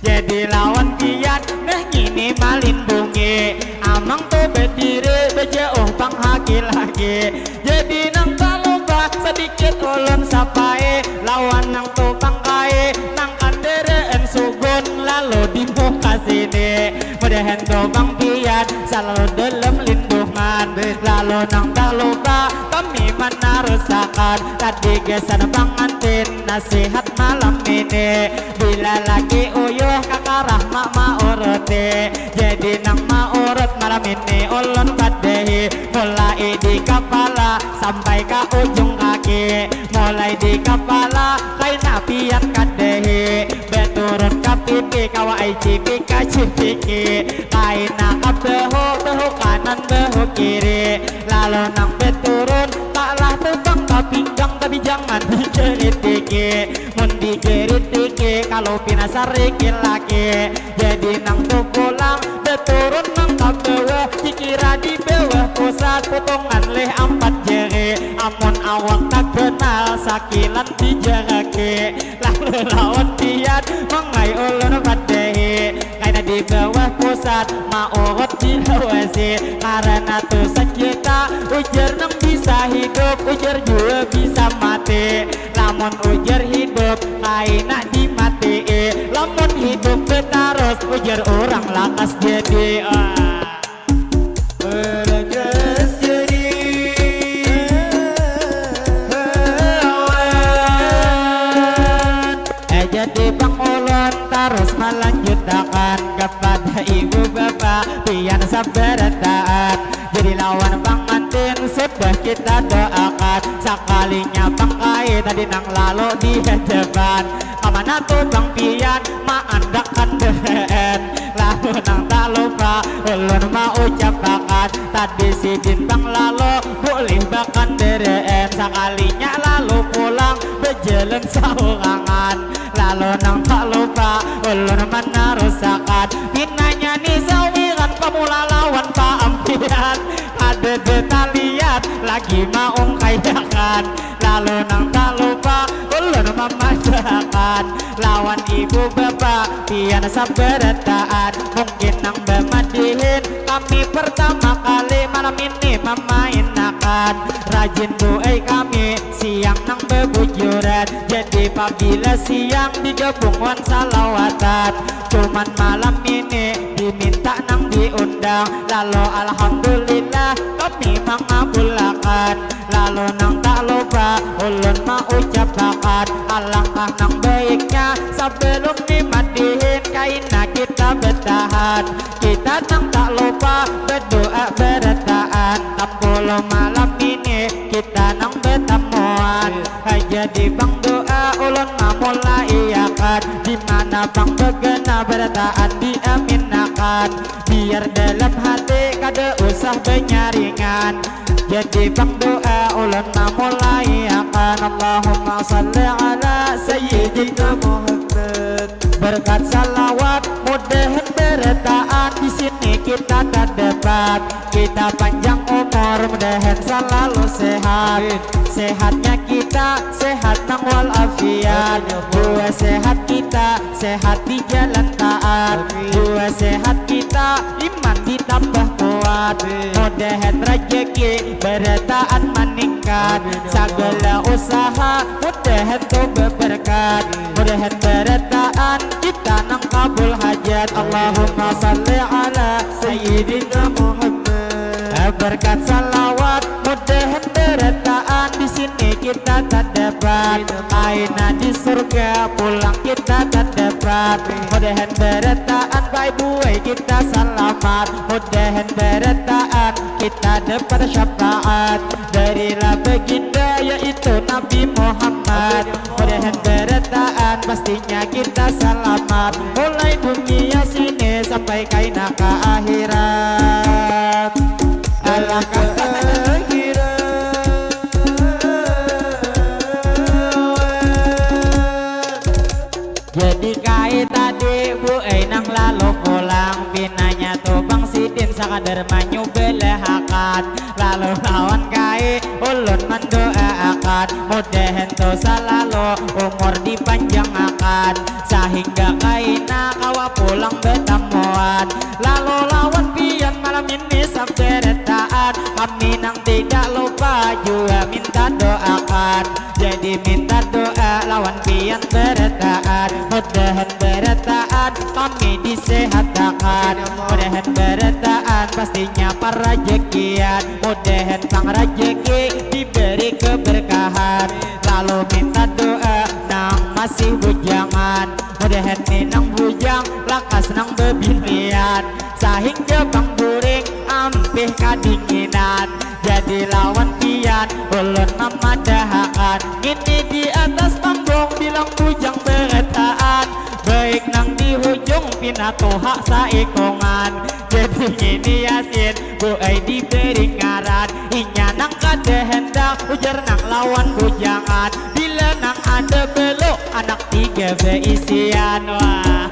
jadi lawan pian nah gini malin bungi amang tuh berdiri bejauh pang haki lagi jadi nang taluba sedikit ulun sapai lawan nang tuh pangkai nang kandereen sugun lalu di muka sini mudahan tuh bang pian selalu dalam lindungan lalu nang taluba kami mana rusakan tadi gesan bang antin nasihat malam ini bila lagi uyuh kakak rahma maurote jadi nang maurut malam ini ulun badehi mulai di kepala sampai ke ujung kaki mulai di kepala kaina pian kadehi beturun ke pipi kawai cipi ke cipiki kaina ke behu kanan behu kiri lalu nang beturun taklah tebang ke pinggang tapi jangan digeritiki mun digeritiki kalau pinasariki laki jadi nang tuh pulang beturun nang ke bawah dikira di bawah pusat potongan leh 4 jari amun awak tak kenal sakilan dijarake lalu lawan pian mengai ulun padehi kaina di bawah pusat maurut dilawasi karena tuh senjata ujar nang bisa hidup ujar juga bisa mati lamun ujar hidup kaina dimati lamun hidup betarus ujar orang lakas jadi Berangkas jadi jadi bang ulun terus melanjutkan kepada ibu bapak pian sabar taat jadi lawan bang mantin sudah kita doakan sekalinya bang kai tadi nang lalu di hadapan kemana tuh bang pian maandakan dehen lalu nang tak lupa ulun mau ucapakan tadi si bintang lalu boleh bahkan dereen sekalinya lalu pulang berjalan saurangan lalu nang tak lupa ulun menarusakan pinanya nih sawiran pemula lawan Pak Ampian ada detalian lagi mau kayakan lalu nang tak lupa ulun memanjakan lawan ibu bapak pian sabarataan mungkin nang bemadihin kami pertama kali malam ini memainkan rajin doai kami siang nang bebujuran jadi apabila siang digabung wan salawatan cuman malam ini diminta nang diundang lalu alhamdulillah kami mengabulkan lalu nang tak lupa ulun mau ucapakan alangkah nang baiknya sebelum dimadihin kaina kita bertahan kita nang tak lupa berdoa berataan 60 malam ini kita nang bertemuan jadi bang doa ulun mamula iakan dimana bang begena berataan diaminakan biar dalam hati kada usah benyaringan jadi bang doa ulun mamula iakan Allahumma salli ala sayyidina Muhammad berkat salawat mudahan berataan di sini kita terdapat kita panjang umur mudahan selalu sehat sehatnya kita sehat nang walafiat dua sehat kita sehat di jalan taat dua sehat kita iman ditambah kuat mudahan rezeki berataan meningkat segala usaha mudahan tuh berberkat mudahan berataan kita nang kabul hajat Allahumma salli ala sayyidina Muhammad berkat salawat mudahan berataan di sini kita terdapat aina di surga pulang kita terdapat mudahan berataan baik buai kita selamat mudahan berataan kita dapat syafaat darilah baginda yaitu Nabi Muhammad mudahan berataan pastinya kita selamat mulai dunia sini sampai kaina ke akhirat alangkah jadi kait tadi bu nang lalu pulang pinanya tuh bang sidin sakadar manyu belahakan lalu lawan kai ulun mendoakan mudahan tuh selalu umur dipanjangkan sehingga kaina kawa pulang bertemuan lalu lawan pian malam ini sampai retaan kami nang tidak lupa juga minta doakan jadi minta doa lawan pian berataan mudahan berataan kami disehatkan mudahan berataan pastinya parajekian mudahan sang rejeki diberi keberkahan lalu minta doa nang masih bujangan mudahan minang bujang lakas nang bebinian sehingga bang buring ampih kadinginan jadi lawan pian ulun memadahakan ini di atas panggung bilang bujang berataan baik nang di hujung pinato hak saikongan jadi ini yasin buai diberi ngaran inya nang kada hendak ujar nang lawan bujangan bila nang ada belok anak tiga beisian wah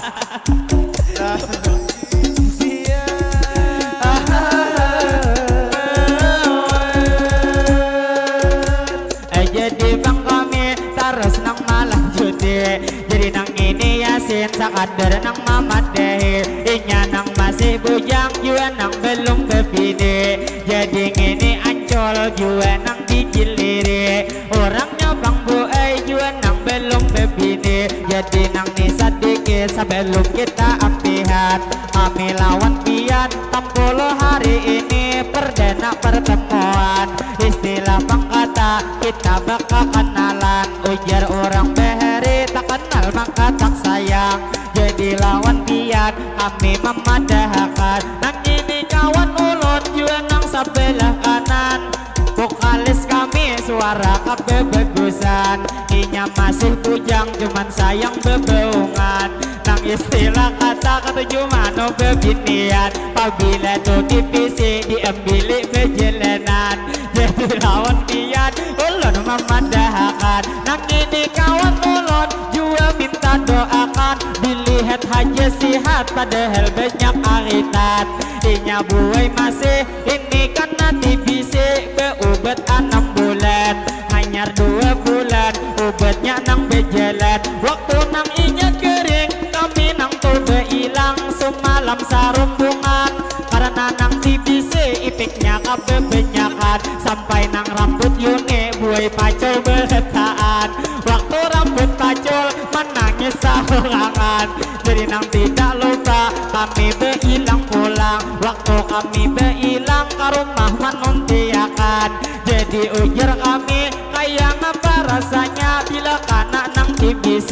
jadi bang kami terus nang malah judi jadi nang ini yasin sakadar nang mamadehi inya nang masih bujang juga nang belum bebini jadi ini ancol juga nang dijiliri orangnya bang buai juga nang belum bebini jadi nang nisa dikit sebelum kita ampihan kami lawan pian 60 hari ini perdana pertemuan istilah pangkata kita bakal kenalan ujar orang beheri tak kenal maka tak sayang jadi lawan pian kami memadahakan nang ini kawan ulun juga nang sebelah kanan vokalis kami suara kabeh bagusan inya masih bujang cuman sayang bebeungan nang istilah kata ketujuh mano bebinian. Apabila tuh divisi diambil berjalanan, jadi lawan pian ulun memandahkan. Nang ini kawan ulun jua minta doakan, dilihat haja sihat padahal banyak aritat. Inya buai masih ini kan nanti bisa beobat 6 bulan, hanya 2 bulan obatnya nang berjalan. Waktu nang inya kering kami nang tuh hilang semalam sarumbungan, karena nang TBC ipiknya kabeh benyakan. Sampai nang rambut yune buai pacul berletaan, waktu rambut pacul menangis sahurangan. Jadi nang tidak lupa kami berhilang pulang, waktu kami berhilang ke rumah menuntiakan. Jadi ujar kami kayak apa rasanya bila kanak nang TBC,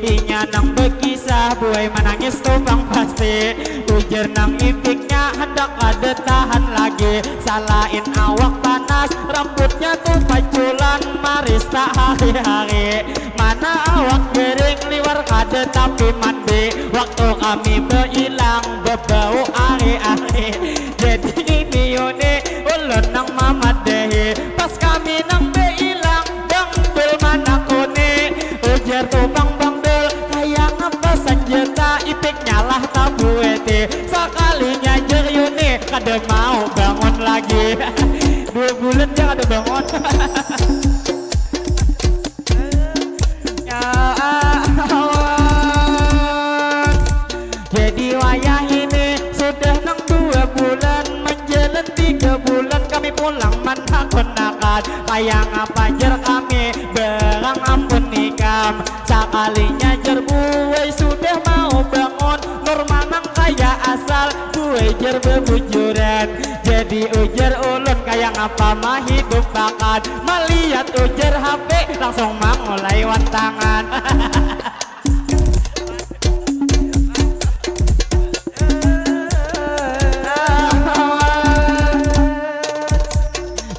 inya nang berkisah buai menangis tumpang pasti. Ujar nang ipiknya hendak ada tahan lagi, salahin awak panas rambutnya tuh paculan maris tak hari-hari. Mana awak kering liwar kada tapi mandi, waktu kami berhilang berbau ari-ari. Jadi ini yone ulun nang mamadehi, pas kami nang berhilang bang bel mana kone. Ujar tuh bang bel kayak ngapa senjata ipik nyalah tabuete. Sekalinya jer yone kada mau bangun lagi. 2 bulan dia kada bangun. Jadi wayah ini sudah nang 2 bulan menjelang 3 bulan kami pulang menakan-nakan. Kayak ngapa jer kami berang ampun nikam, sekalinya jer buai sudah mau bangun normal nang kayak asal buai jer bebujuran. Jadi ujar ulun kayak ngapa mah hidup bakat, melihat ujar HP langsung mengulai wantangan.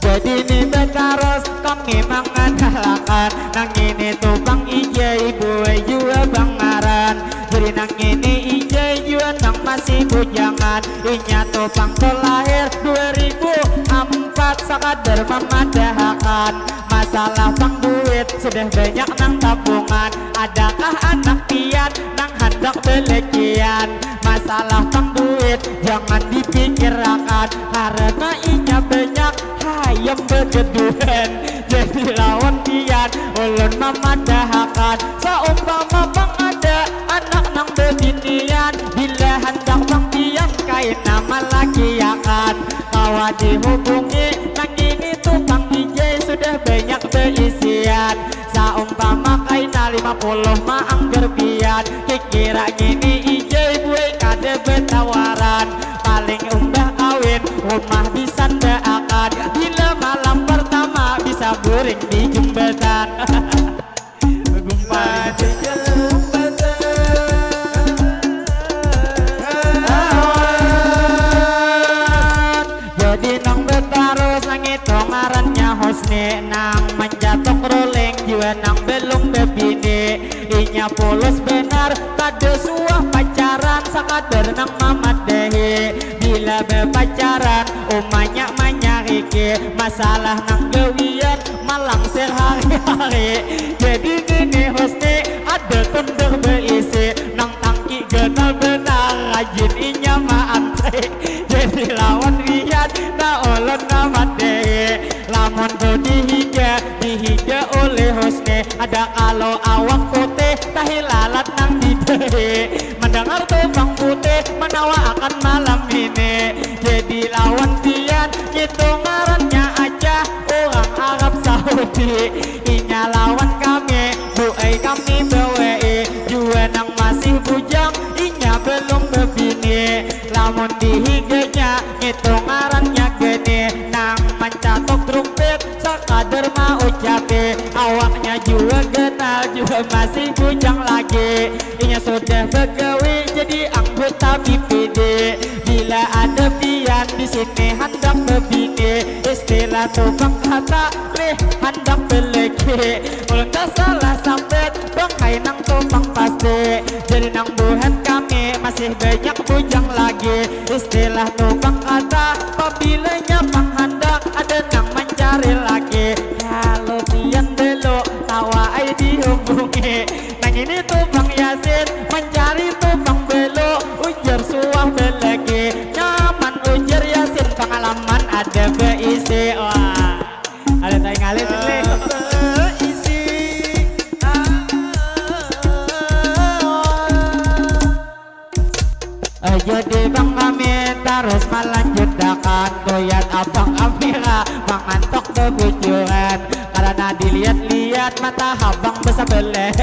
Jadi ini betaros kami mengandalkan, nang ini tuh bang ijai buai jua bangaran. Jadi nang ini ijai jua nang masih bujangan, inya tuh bang lahir 2004 sekadar memadahkan. Masalah bang duit sudah banyak nang tabungan, adakah anak pian nang hendak belekian. Masalah bang duit jangan dipikirkan, karena inya banyak hayam bergeduhan. Jadi lawan pian ulun memadahkan, seumpama bang ada anak nang bebinian, bila hendak bang pian kain nama lagi akan kawa dihubungi. Nang ini tuh bang DJ sudah banyak berisian, seumpama kaina 50 maang gerbian. Kikira gini IJ buai kada betawaran, paling umbah kawin rumah bisa ndaakan, bila malam pertama bisa buring di jembatan. Gumpal di jembatan. Jadi nang betarus nang itu ngarannya Husni, nang menjatok rolling jiwa nang belum bebini. Inya polos benar kada suah pacaran, sakadar nang mamadehi. Bila bepacaran umanya manyariki, masalah nang gawian malang sehari-hari. Jadi gini Husni ada tunduk berisi, nang tangki genal benar rajin inya maantri. Jadi lawan lihat na ulun namadehi, lamun tuh dihiga oleh Husni. Ada kalau awak putih tahilalat nang didehi, mendengar tuh bang putih menawa akan malam ini. Jadi lawan pian gitu ngarannya aja orang Arab Saudi. Inya lawan kami buai kami bawei, jua nang masih bujang inya belum bebini. Lamun dihiganya gitu ngarannya gini, nang mencatok trumpet sekadar mau ucapi. Awaknya juga kenal juga masih bujang lagi, inya sudah begawi jadi anggota BPD. Bila ada pian di sini hendak bebini, istilah istilah tukang kata leh hendak beleki ulun tak salah sambet bang hai nang tukang pasti jadi nang buhat kami masih banyak bujang lagi istilah tukang kata apabila pang hendak ada nang mencari lagi kalau pian belok tawa ai dihubungi nang ini tukang Yasin mencari tukang belok ujar suah belagi nyaman ujar Yasin pengalaman ada beisi wah ada saya ngalir beisi jadi bang kami terus melanjutkan goyat abang Amira mengantok kebujuran karena dilihat-lihat mata abang besabelen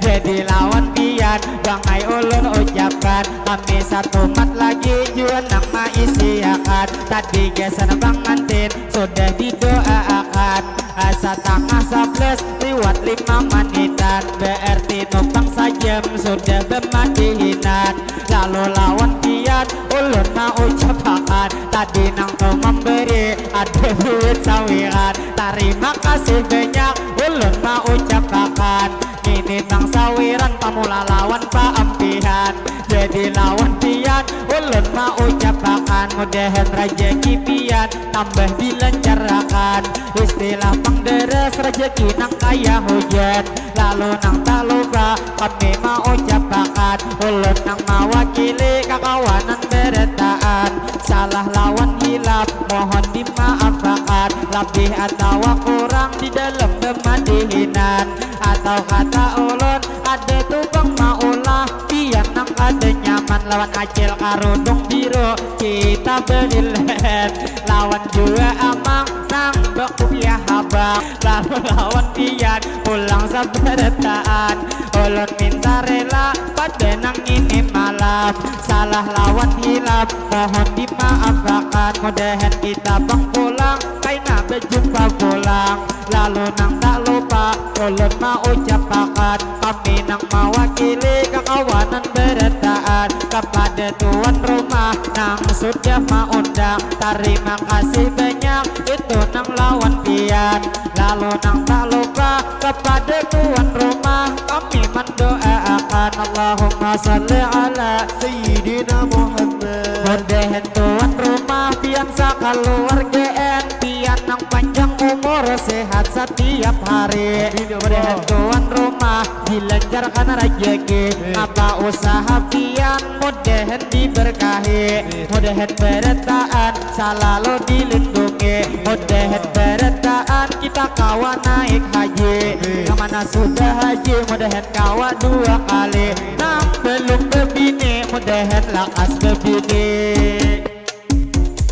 jadi lawan pian bangai ulun ucapkan kami satu mat lagi juan nama isiakan tadi gesan bang ngantin sudah didoakan asa tangah 11 lewat 5 menitan berarti numpang sajam sudah bermandihinan lalu lawan pian ulun mau ucapkan tadi nang kau memberi ada duit sawiran terima kasih banyak ulun mau ucapkan ini tang sawiran pamula lawan pak ampihan jadi lawan pian ulun mau ucapkan mudahan rezeki pian tambah dilancarkan istilah pangderes rezeki nang kaya hujan lalu nang tak lupa kami mau ucapkan ulun nang mewakili kakawanan beretaan salah lawan hilap mohon dimaafkan lebih atau kurang di dalam pemandihinan atau kata ulun ada tukang maulah pian nang ada nyaman lawan acil karudung biru kita belilet lawan juga amang nang beku ya habang lalu lawan pian pulang sabarataan ulun minta rela pada nang ini malam salah lawan hilap mohon dimaafkan mudahan kita bang pulang kaina berjumpa pulang lalu nang tak lupa ulun mau ucapkan kami nang mewakili kekawanan beretaan kepada tuan rumah nang sudah mengundang terima kasih banyak itu nang lawan pian lalu nang tak lupa kepada tuan rumah kami mendoakan Allahumma salli ala Sayyidina Muhammad mudahan tuan rumah pian sakaluargaan pian nang panjang umur sehat setiap hari mudahan tuan rumah dilancarkan rezeki apa usaha pian mudahan diberkahi mudahan beretaan selalu dilindungi mudahan beretaan kita kawan naik haji kemana sudah haji mudahan kawan 2 kali nang belum bebini mudahan lakas bebini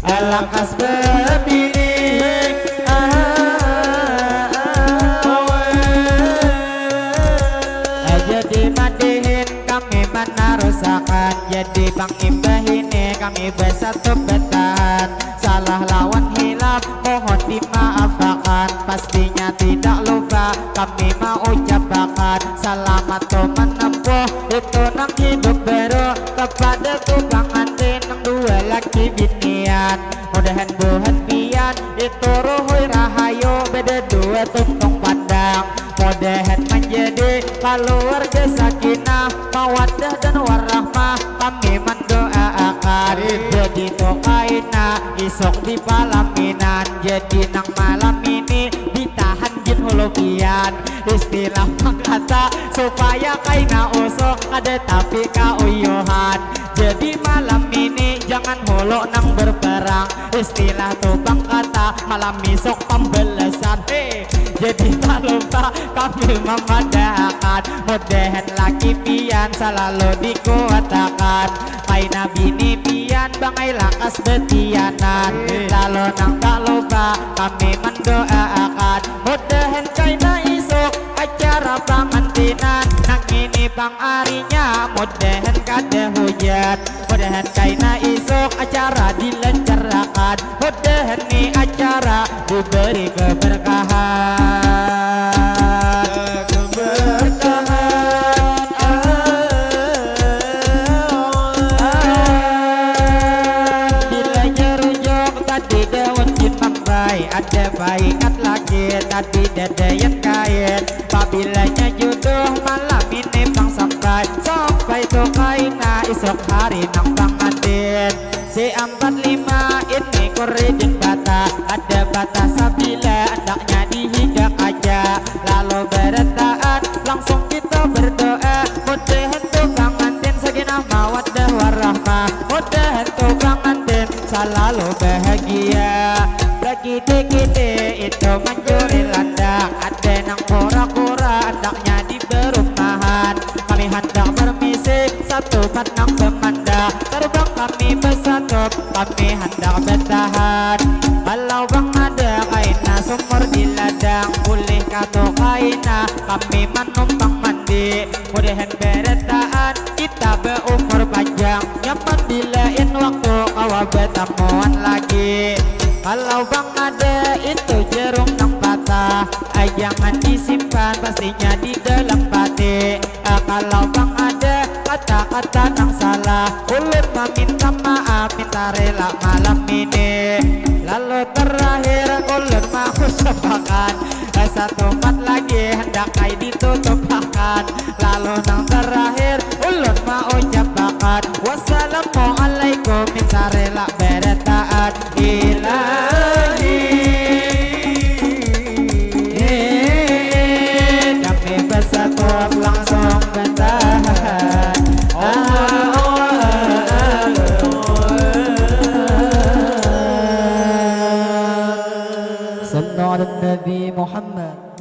lakas bebini jadi madihin kami menarusakan jadi bang imbah ini kami bersatu bertahan salah lawan hilap mohon dimaafkan pastinya tidak lupa kami mau ucapkan selamat menempuh itu nang hidup baru kepada tukang antin nang 2 laki binian mudahan buhan pian itu ruhui rahayu beda 2 tuntung pandang mudahan menjadi keluarga sakinah mawaddah dan warahmah kami mendoakan jadi tokaina isok di palaminan jadi nang malam ini ditahan jin hulubian istilah kata supaya kaina usok ada tapi kauyuhan jadi malam ini jangan holo nang berperang istilah tukang kata malam isok pembelasan jadi tak lupa kami memadahkan mudahan laki pian selalu dikuatakan kaina bini pian bangai lakas betianan lalu nang tak lupa kami mendoakan mudahan kaina isok acara pengantinan nang ini pang arinya mudahan kada hujan mudahan kaina isok acara dilancarkan mudahan ni acara diberi keberkahan bila jerujung tadi daun jin mambai baik ada baingat lagi tadi dadayan kait pabilanya jodoh malam ini bang sampai tuh kaina esok hari nang bang adin si 45 ini kuridin bata ada bata sabila hendaknya dihigak aja lalu beretaan langsung kita berdoa mudahan tuh bang adin sakinah mawaddah warahmah mudahan tuh bang adin selalu bahagia Begini-gini itu mencuri landak ada nang kura-kura hendaknya di perumahan kami hendak bermisi satu pandang pemanda terbang kami bersatu kami hendak bertahan kalau bang ada kaina sumur di ladang boleh kata kaina kami menumpang mandi mudahan beretaan kita berumur panjang nyaman di lain waktu awal bertemuan lagi kalau bang ada itu jerung nang patah jangan disimpan pastinya di dalam batik kalau bang ada kata-kata nang salah ulun meminta maaf minta rela malam ini lalu terakhir ulun mau sepakat satu mat lagi hendak kai ditutupkan lalu nang terakhir ulun mau ucapkan wassalamualaikum minta rela beretaan ilahi kami bersatu langsung bertahan صلوا على النبي محمد